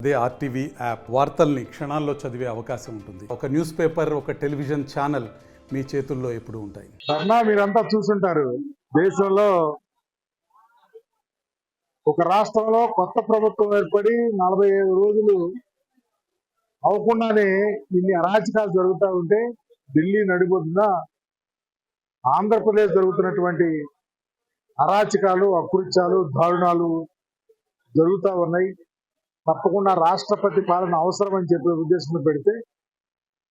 అదే RTV app వార్తల్ని క్షణాల్లో చదివే అవకాశం ఉంటుంది. ఒక న్యూస్ పేపర్, ఒక టెలివిజన్ ఛానల్ మీ చేతుల్లో ఎప్పుడూ ఉంటాయి. మీరంతా చూసుంటారు, దేశంలో ఒక రాష్ట్రంలో కొత్త ప్రభుత్వం ఏర్పడి 45 రోజులు అవకుండానే ఇన్ని అరాచకాలు జరుగుతూ ఉంటే ఢిల్లీ నడిబొడ్డున ఆంధ్రప్రదేశ్ జరుగుతున్నటువంటి అరాచకాలు, అకృత్యాలు, దారుణాలు జరుగుతూ ఉన్నాయి. తప్పకుండా రాష్ట్రపతి పాలన అవసరం అని చెప్పే ఉద్దేశంలో పెడితే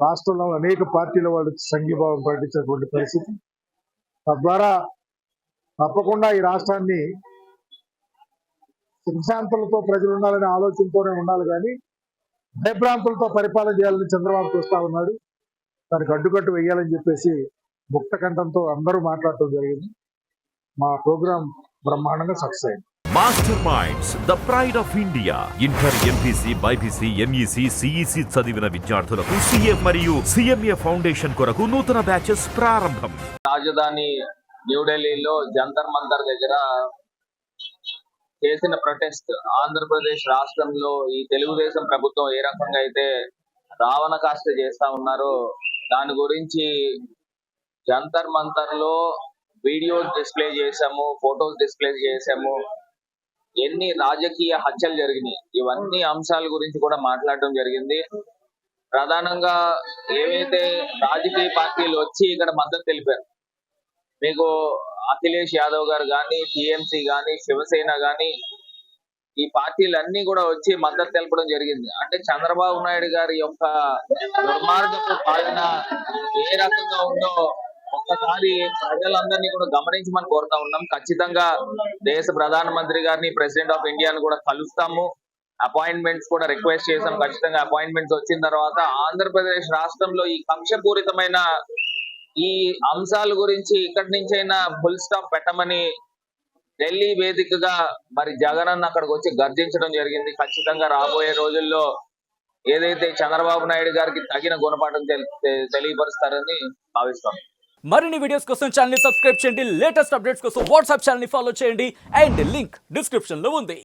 రాష్ట్రంలో అనేక పార్టీల వాళ్ళు సంఘీభావం ప్రకటించినటువంటి పరిస్థితి. తద్వారా తప్పకుండా ఈ రాష్ట్రాన్ని సిద్ధాంతాలతో ప్రజలు ఉండాలనే ఆలోచనతోనే ఉండాలి, కానీ భయభ్రాంతులతో పరిపాలన చేయాలని చంద్రబాబు చూస్తా ఉన్నాడు. దానికి అడ్డుకట్టు వేయాలని చెప్పేసి ముక్త కంఠంతో అందరూ మాట్లాడటం జరిగింది. మా ప్రోగ్రాం బ్రహ్మాండంగా సక్సెస్ అయింది. Master minds the pride of India. Inter, MPC, BiPC, MEC, CEC చదివిన విద్యార్థులకు సిఏ మరియు సిఎంఏ ఫౌండేషన్ కొరకు నూతన బ్యాచెస్ ప్రారంభం. రాజధాని న్యూఢిల్లీలో జంతర్ మంతర్ దగ్గర చేసిన ప్రొటెస్ట్, ఆంధ్రప్రదేశ్ రాష్ట్రంలో ఈ తెలుగుదేశం ప్రభుత్వం ఏ రకంగా అయితే రావణ కాష్ట చేస్తా ఉన్నారో దాని గురించి జంతర్ మంతర్ లో వీడియోస్ డిస్ప్లే చేశాము, ఫొటోస్ డిస్ప్లే చేశాము. ఎన్ని రాజకీయ హత్యలు జరిగినాయి, ఇవన్నీ అంశాల గురించి కూడా మాట్లాడడం జరిగింది. ప్రధానంగా ఏవైతే రాజకీయ పార్టీలు వచ్చి ఇక్కడ మద్దతు తెలిపారు, మీకు అఖిలేష్ యాదవ్ గారు కానీ, టిఎంసీ కానీ, శివసేన కానీ, ఈ పార్టీలన్నీ కూడా వచ్చి మద్దతు తెలపడం జరిగింది. అంటే చంద్రబాబు నాయుడు గారి యొక్క దుర్మార్గపు పాలన ఏ రకంగా ఉందో ఒక్కసారి ప్రజలందరినీ కూడా గమనించమని కోరుతా ఉన్నాం. ఖచ్చితంగా దేశ ప్రధానమంత్రి గారిని, ప్రెసిడెంట్ ఆఫ్ ఇండియాని కూడా కలుస్తాము. అపాయింట్మెంట్స్ కూడా రిక్వెస్ట్ చేసాం. ఖచ్చితంగా అపాయింట్మెంట్స్ వచ్చిన తర్వాత ఆంధ్రప్రదేశ్ రాష్ట్రంలో ఈ కక్షపూరితమైన ఈ అంశాల గురించి ఇక్కడి నుంచైనా ఫుల్ స్టాప్ పెట్టమని ఢిల్లీ వేదికగా మరి జగన్ అన్న అక్కడికి వచ్చి గర్జించడం జరిగింది. ఖచ్చితంగా రాబోయే రోజుల్లో ఏదైతే చంద్రబాబు నాయుడు గారికి తగిన గుణపాఠం తెలియపరుస్తారని భావిస్తాం. మరిన్ని వీడియోస్ కోసం ఛానల్ ని సబ్స్క్రైబ్ చేయండి. లేటెస్ట్ అప్డేట్స్ కోసం వాట్సాప్ ఛానల్ ని ఫాలో చేయండి. అండ్ లింక్ డిస్క్రిప్షన్ లో ఉంది.